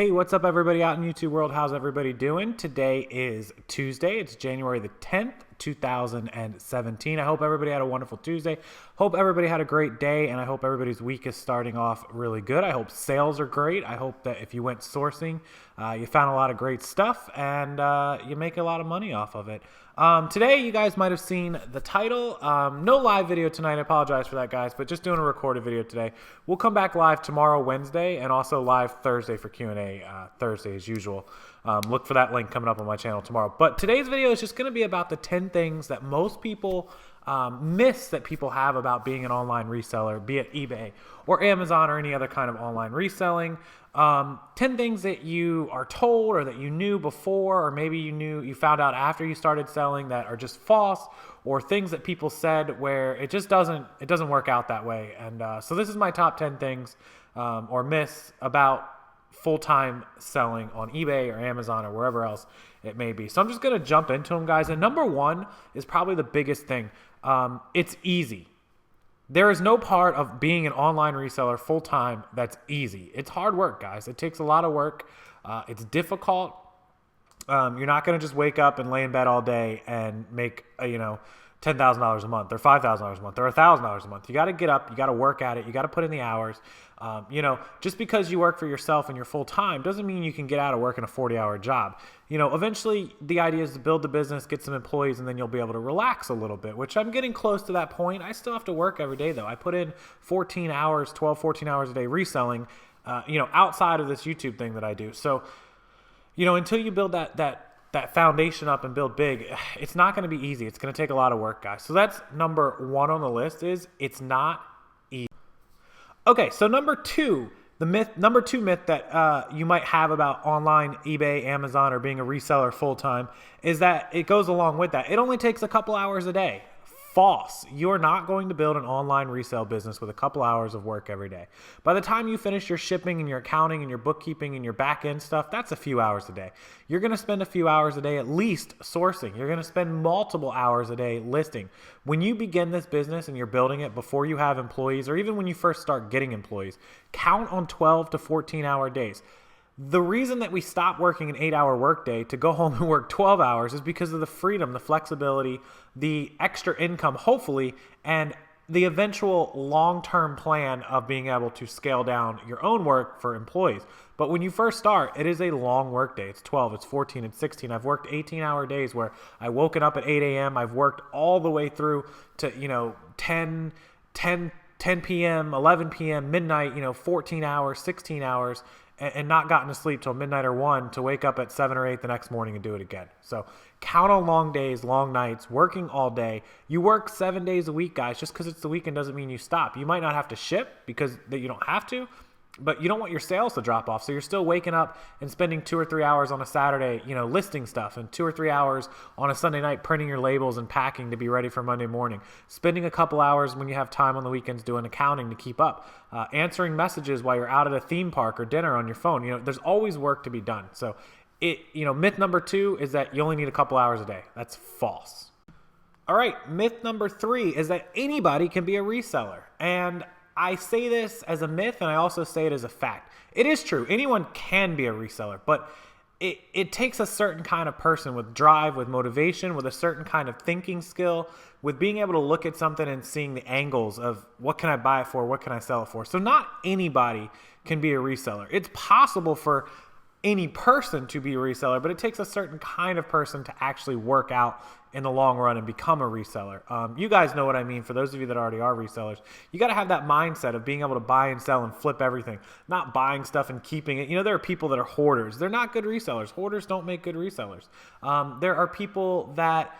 Hey, what's up everybody out in YouTube world? How's everybody doing? Today is Tuesday. It's January the 10th, 2017. I hope everybody had a wonderful Tuesday. Hope everybody had a great day, and I hope everybody's week is starting off really good. I hope sales are great. I hope that if you went sourcing, you found a lot of great stuff and you make a lot of money off of it. Today, you guys might have seen the title. No live video tonight. I apologize for that, guys, but just doing a recorded video today. We'll come back live tomorrow, Wednesday, and also live Thursday for Q&A Thursday as usual. Look for that link coming up on my channel tomorrow. But today's video is just going to be about the 10 things that most people myths that people have about being an online reseller, be it eBay or Amazon or any other kind of online reselling. 10 things that you are told or that you knew before, or maybe you found out after you started selling that are just false, or things that people said where it just doesn't work out that way. And so this is my top 10 things or myths about full-time selling on eBay or Amazon or wherever else it may be. So I'm just going to jump into them, guys. And number one is probably the biggest thing. It's easy. There is no part of being an online reseller full-time that's easy. It's hard work, guys. It takes a lot of work. It's difficult. You're not going to just wake up and lay in bed all day and make, $10,000 a month or $5,000 a month or $1,000 a month. You got to get up, you got to work at it, you got to put in the hours. Just because you work for yourself and you're full time doesn't mean you can get out of work in a 40-hour job. Eventually the idea is to build the business, get some employees, and then you'll be able to relax a little bit, which I'm getting close to that point. I still have to work every day though. I put in 14 hours a day reselling, outside of this YouTube thing that I do. So, until you build that foundation up and build big, it's not going to be easy. It's going to take a lot of work, guys. So that's number one on the list, is it's not easy. Okay, so number two myth that you might have about online eBay, Amazon, or being a reseller full-time is that it goes along with that. It only takes a couple hours a day. False. You're not going to build an online resale business with a couple hours of work every day. By the time you finish your shipping and your accounting and your bookkeeping and your back end stuff, that's a few hours a day. You're going to spend a few hours a day at least sourcing. You're going to spend multiple hours a day listing. When you begin this business and you're building it before you have employees, or even when you first start getting employees, count on 12 to 14-hour days. The reason that we stop working an 8-hour workday to go home and work 12 hours is because of the freedom, the flexibility, the extra income, hopefully, and the eventual long-term plan of being able to scale down your own work for employees. But when you first start, it is a long workday. It's 12, it's 14, it's 16. I've worked 18-hour days where I woken up at 8 a.m. I've worked all the way through to, 10 p.m., 11 p.m., midnight, 14 hours, 16 hours, and not gotten to sleep till midnight or 1 to wake up at 7 or 8 the next morning and do it again. So count on long days, long nights, working all day. You work 7 days a week, guys. Just because it's the weekend doesn't mean you stop. You might not have to ship because you don't have to, but you don't want your sales to drop off. So you're still waking up and spending 2 or 3 hours on a Saturday, listing stuff, and 2 or 3 hours on a Sunday night printing your labels and packing to be ready for Monday morning. Spending a couple hours when you have time on the weekends doing accounting to keep up. Answering messages while you're out at a theme park or dinner on your phone. There's always work to be done. So myth number 2 is that you only need a couple hours a day. That's false. All right, myth number 3 is that anybody can be a reseller. And I say this as a myth, and I also say it as a fact. It is true. Anyone can be a reseller, but it takes a certain kind of person with drive, with motivation, with a certain kind of thinking skill, with being able to look at something and seeing the angles of what can I buy it for, what can I sell it for. So not anybody can be a reseller. It's possible for any person to be a reseller, but it takes a certain kind of person to actually work out in the long run and become a reseller. You guys know what I mean. For those of you that already are resellers, you got to have that mindset of being able to buy and sell and flip everything, not buying stuff and keeping it. There are people that are hoarders. They're not good resellers. Hoarders don't make good resellers. There are people that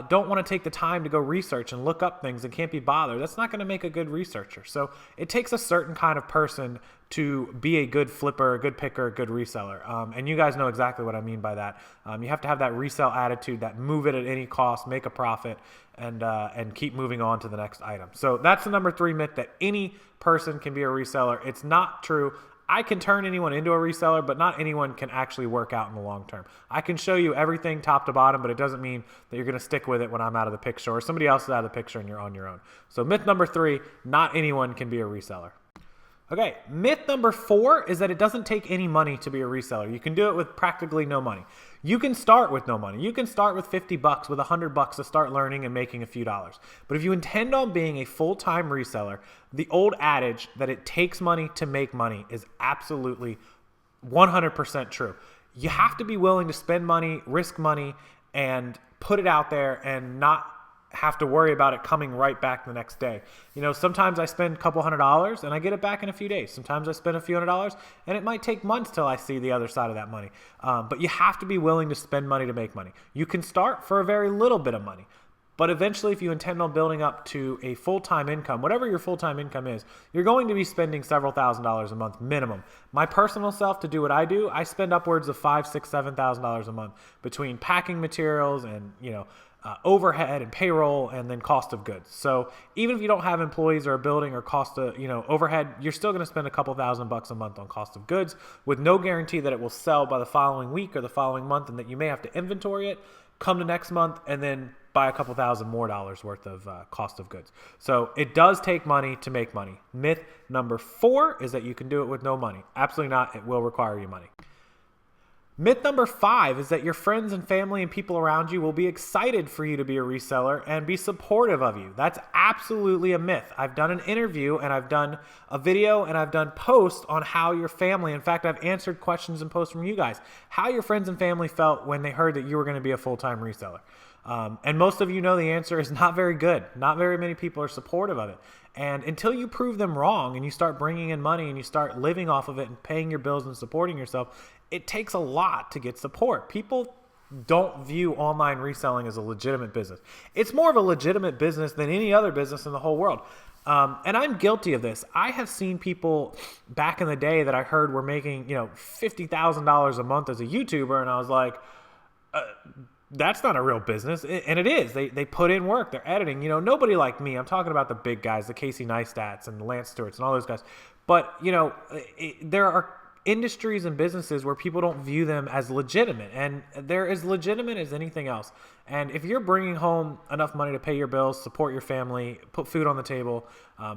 don't want to take the time to go research and look up things and can't be bothered. That's not going to make a good researcher. So it takes a certain kind of person to be a good flipper, a good picker, a good reseller. And you guys know exactly what I mean by that. You have to have that resell attitude, that move it at any cost, make a profit, and keep moving on to the next item. So that's the number 3 myth, that any person can be a reseller. It's not true. I can turn anyone into a reseller, but not anyone can actually work out in the long term. I can show you everything top to bottom, but it doesn't mean that you're going to stick with it when I'm out of the picture or somebody else is out of the picture and you're on your own. So myth number 3, not anyone can be a reseller. Okay, myth number 4 is that it doesn't take any money to be a reseller. You can do it with practically no money. You can start with no money. You can start with $50, with $100 to start learning and making a few dollars. But if you intend on being a full-time reseller, the old adage that it takes money to make money is absolutely 100% true. You have to be willing to spend money, risk money, and put it out there and not have to worry about it coming right back the next day. You know, sometimes I spend a couple $100 and I get it back in a few days. Sometimes I spend a few $100 and it might take months till I see the other side of that money. But you have to be willing to spend money to make money. You can start for a very little bit of money, but eventually if you intend on building up to a full-time income, whatever your full-time income is, you're going to be spending several $1,000s a month minimum. My personal self, to do what I do, I spend upwards of $5,000, $6,000, $7,000 a month between packing materials and, overhead and payroll and then cost of goods. So even if you don't have employees or a building or cost of, overhead, you're still going to spend a couple $1,000s a month on cost of goods with no guarantee that it will sell by the following week or the following month, and that you may have to inventory it, come to next month, and then buy a couple $1,000 more worth of cost of goods. So it does take money to make money. Myth number 4 is that you can do it with no money. Absolutely not. It will require you money. Myth number 5 is that your friends and family and people around you will be excited for you to be a reseller and be supportive of you. That's absolutely a myth. I've done an interview and I've done a video and I've done posts on how your family, in fact, I've answered questions and posts from you guys, how your friends and family felt when they heard that you were going to be a full-time reseller. And most of you know the answer is not very good. Not very many people are supportive of it. And until you prove them wrong and you start bringing in money and you start living off of it and paying your bills and supporting yourself, it takes a lot to get support. People don't view online reselling as a legitimate business. It's more of a legitimate business than any other business in the whole world. And I'm guilty of this. I have seen people back in the day that I heard were making, $50,000 a month as a YouTuber. And I was like, that's not a real business. And it is. They put in work. They're editing. Nobody like me. I'm talking about the big guys, the Casey Neistats and the Lance Stewarts and all those guys. But, there are industries and businesses where people don't view them as legitimate. And they're as legitimate as anything else. And if you're bringing home enough money to pay your bills, support your family, put food on the table,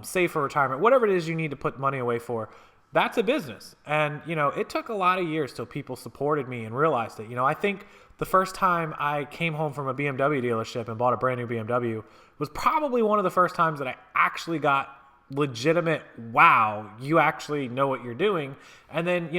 save for retirement, whatever it is you need to put money away for, that's a business. And, it took a lot of years till people supported me and realized it. I think the first time I came home from a BMW dealership and bought a brand new BMW was probably one of the first times that I actually got legitimate, wow, you actually know what you're doing. And then,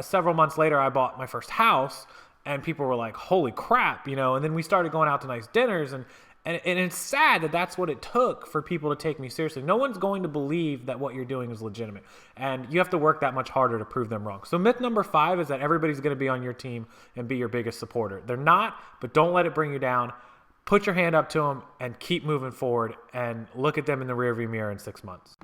several months later, I bought my first house and people were like, holy crap, and then we started going out to nice dinners and it's sad that that's what it took for people to take me seriously. No one's going to believe that what you're doing is legitimate, and you have to work that much harder to prove them wrong. So myth number 5 is that everybody's going to be on your team and be your biggest supporter. They're not, but don't let it bring you down. Put your hand up to them and keep moving forward and look at them in the rearview mirror in 6 months.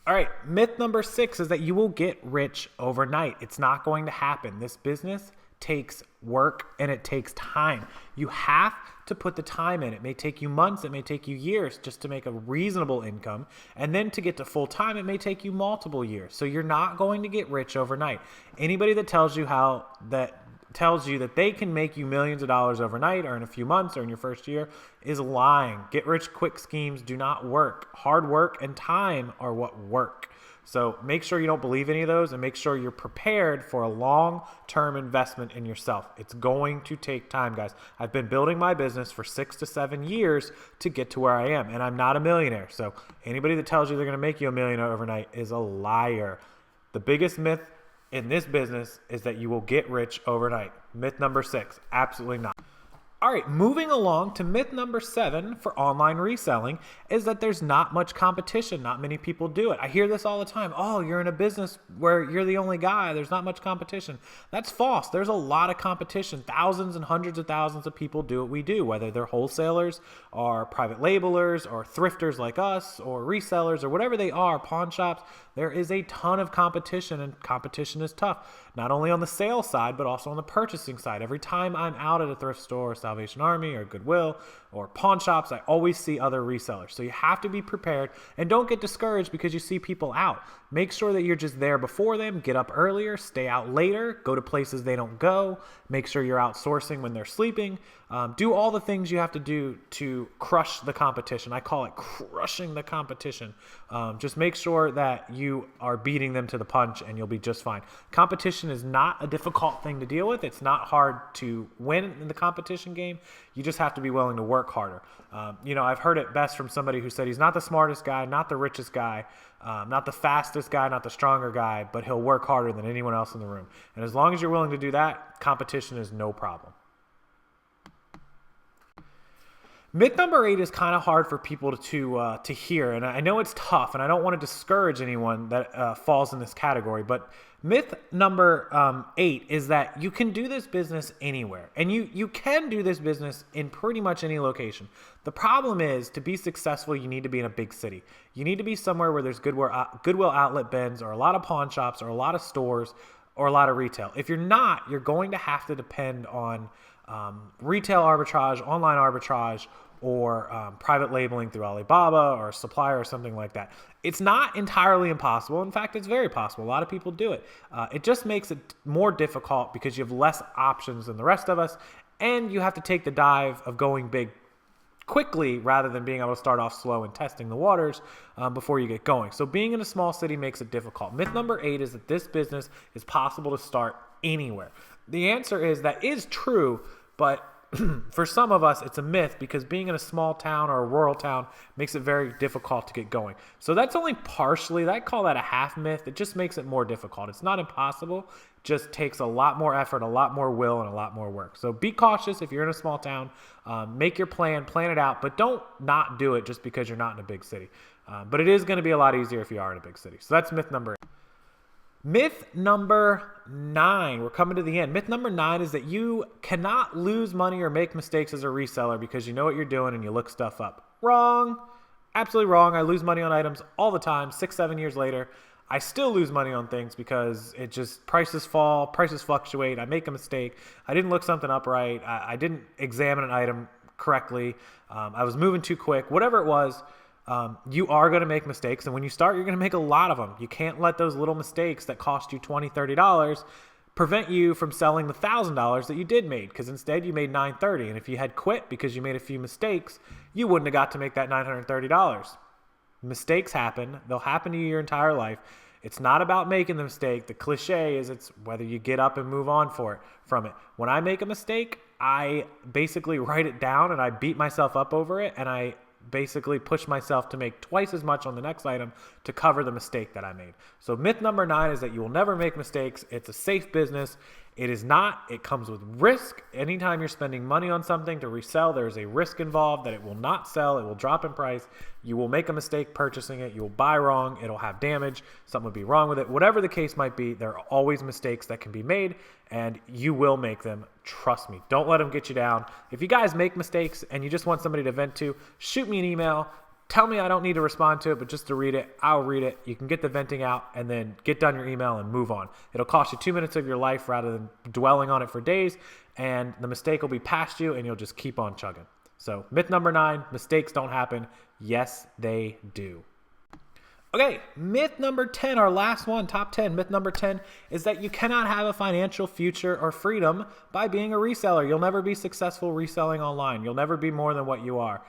All right, myth number 6 is that you will get rich overnight. It's not going to happen. This business takes work and it takes time. You have to put the time in. It may take you months, it may take you years just to make a reasonable income. And then to get to full time, it may take you multiple years. So you're not going to get rich overnight. Anybody that tells you that they can make you millions of dollars overnight or in a few months or in your first year is lying. Get rich quick schemes do not work. Hard work and time are what work. So make sure you don't believe any of those and make sure you're prepared for a long-term investment in yourself. It's going to take time, guys. I've been building my business for 6 to 7 years to get to where I am, and I'm not a millionaire. So anybody that tells you they're going to make you a millionaire overnight is a liar. The biggest myth in this business is that you will get rich overnight. Myth number 6, absolutely not. All right, moving along to myth number 7 for online reselling is that there's not much competition. Not many people do it. I hear this all the time. Oh, you're in a business where you're the only guy. There's not much competition. That's false. There's a lot of competition. Thousands and hundreds of thousands of people do what we do, whether they're wholesalers or private labelers or thrifters like us or resellers or whatever they are, pawn shops. There is a ton of competition, and competition is tough, not only on the sales side, but also on the purchasing side. Every time I'm out at a thrift store, Salvation Army or Goodwill or pawn shops, I always see other resellers. So you have to be prepared and don't get discouraged because you see people out. Make sure that you're just there before them, get up earlier, stay out later, go to places they don't go, make sure you're outsourcing when they're sleeping. Do all the things you have to do to crush the competition. I call it crushing the competition. Just make sure that you are beating them to the punch and you'll be just fine. Competition is not a difficult thing to deal with. It's not hard to win in the competition game. You just have to be willing to work harder. I've heard it best from somebody who said he's not the smartest guy, not the richest guy, not the fastest guy, not the stronger guy, but he'll work harder than anyone else in the room. And as long as you're willing to do that, competition is no problem. Myth number 8 is kind of hard for people to hear, and I know it's tough, and I don't want to discourage anyone that falls in this category, but myth number 8 is that you can do this business anywhere, and you can do this business in pretty much any location. The problem is, to be successful, you need to be in a big city. You need to be somewhere where there's Goodwill outlet bins, or a lot of pawn shops, or a lot of stores, or a lot of retail. If you're not, you're going to have to depend on retail arbitrage, online arbitrage, or private labeling through Alibaba or a supplier or something like that. It's not entirely impossible. In fact, it's very possible. A lot of people do it. It just makes it more difficult because you have less options than the rest of us, and you have to take the dive of going big quickly rather than being able to start off slow and testing the waters before you get going. So being in a small city makes it difficult. Myth number 8 is that this business is possible to start anywhere. The answer is that is true, but for some of us, it's a myth because being in a small town or a rural town makes it very difficult to get going. So that's only partially, I call that a half myth. It just makes it more difficult. It's not impossible, just takes a lot more effort, a lot more will, and a lot more work. So be cautious if you're in a small town. Make your plan it out, but don't not do it just because you're not in a big city. But it is going to be a lot easier if you are in a big city. So that's myth number 8. Myth number 9, we're coming to the end. Myth number 9 is that you cannot lose money or make mistakes as a reseller because you know what you're doing and you look stuff up. Wrong. Absolutely wrong. I lose money on items all the time. 6-7 years later, I still lose money on things because it just, prices fall, prices fluctuate. I make a mistake. I didn't look something up right. I didn't examine an item correctly. I was moving too quick. Whatever it was, you are going to make mistakes, and when you start, you're going to make a lot of them. You can't let those little mistakes that cost you $20, $30 prevent you from selling the $1,000 that you did make, because instead you made $930, and if you had quit because you made a few mistakes, you wouldn't have got to make that $930. Mistakes happen. They'll happen to you your entire life. It's not about making the mistake. The cliche is it's whether you get up and move on from it. When I make a mistake, I basically write it down and I beat myself up over it, and I basically push myself to make twice as much on the next item to cover the mistake that I made. So myth number 9 is that you will never make mistakes. It's a safe business. It is not. It comes with risk. Anytime you're spending money on something to resell, there's a risk involved that it will not sell. It will drop in price. You will make a mistake purchasing it. You will buy wrong. It'll have damage. Something will be wrong with it. Whatever the case might be, there are always mistakes that can be made, and you will make them. Trust me. Don't let them get you down. If you guys make mistakes and you just want somebody to vent to, shoot me an email. Tell me I don't need to respond to it, but just to read it, I'll read it. You can get the venting out and then get done your email and move on. It'll cost you 2 minutes of your life rather than dwelling on it for days, and the mistake will be past you and you'll just keep on chugging. So myth number 9, mistakes don't happen. Yes, they do. Okay, myth number 10, our last one, top 10. Myth number 10 is that you cannot have a financial future or freedom by being a reseller. You'll never be successful reselling online. You'll never be more than what you are.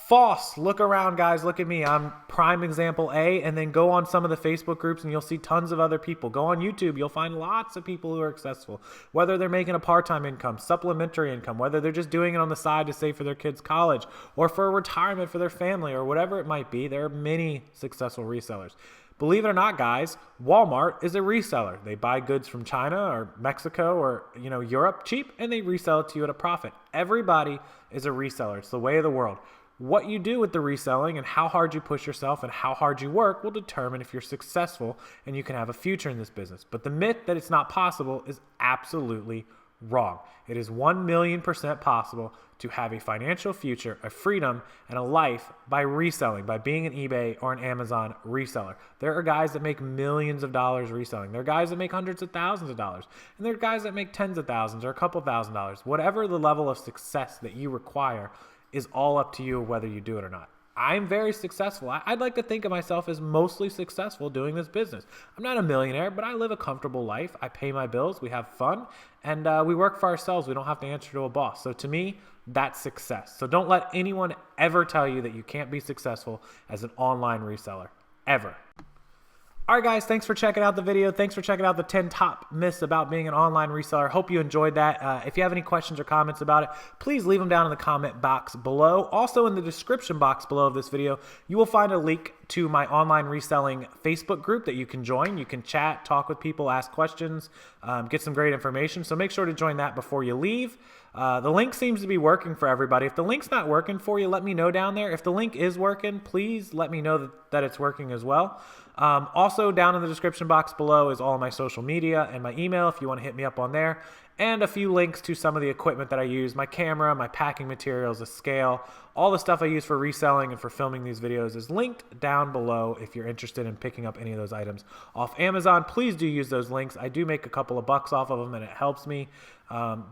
False. Look around, guys. Look at me. I'm prime example A, and then go on some of the Facebook groups and you'll see tons of other people. Go on YouTube. You'll find lots of people who are successful, whether they're making a part-time income, supplementary income, whether they're just doing it on the side to save for their kids' college or for a retirement for their family or whatever it might be. There are many successful resellers. Believe it or not, guys, Walmart is a reseller. They buy goods from China or Mexico or Europe cheap, and they resell it to you at a profit. Everybody is a reseller. It's the way of the world. What you do with the reselling and how hard you push yourself and how hard you work will determine if you're successful and you can have a future in this business. But the myth that it's not possible is absolutely wrong. It is 1,000,000% possible to have a financial future, a freedom, and a life by reselling, by being an eBay or an Amazon reseller. There are guys that make millions of dollars reselling. There are guys that make hundreds of thousands of dollars. And there are guys that make tens of thousands or a couple $1,000s. Whatever the level of success that you require is all up to you whether you do it or not. I'm very successful. I'd like to think of myself as mostly successful doing this business. I'm not a millionaire, but I live a comfortable life. I pay my bills. We have fun. And we work for ourselves. We don't have to answer to a boss. So to me, that's success. So don't let anyone ever tell you that you can't be successful as an online reseller. Ever. All right, guys, thanks for checking out the video. Thanks for checking out the 10 top myths about being an online reseller. Hope you enjoyed that. If you have any questions or comments about it, please leave them down in the comment box below. Also, in the description box below of this video, you will find a link to my online reselling Facebook group that you can join. You can chat, talk with people, ask questions, get some great information. So make sure to join that before you leave. The link seems to be working for everybody. If the link's not working for you, let me know down there. If the link is working, please let me know that it's working as well. Also, down in the description box below is all of my social media and my email if you want to hit me up on there, and a few links to some of the equipment that I use, my camera, my packing materials, a scale, all the stuff I use for reselling and for filming these videos is linked down below if you're interested in picking up any of those items off Amazon. Please do use those links. I do make a couple of bucks off of them, and it helps me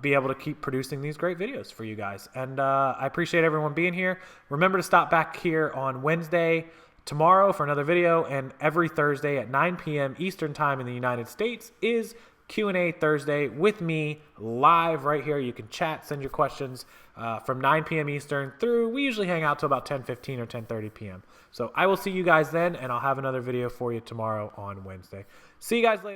be able to keep producing these great videos for you guys. And I appreciate everyone being here. Remember to stop back here on Wednesday, tomorrow, for another video, and every Thursday at 9 p.m. Eastern Time in the United States is Q&A Thursday with me live right here. You can chat, send your questions from 9 p.m. Eastern through, we usually hang out till about 10:15 or 10:30 p.m. So I will see you guys then, and I'll have another video for you tomorrow on Wednesday. See you guys later.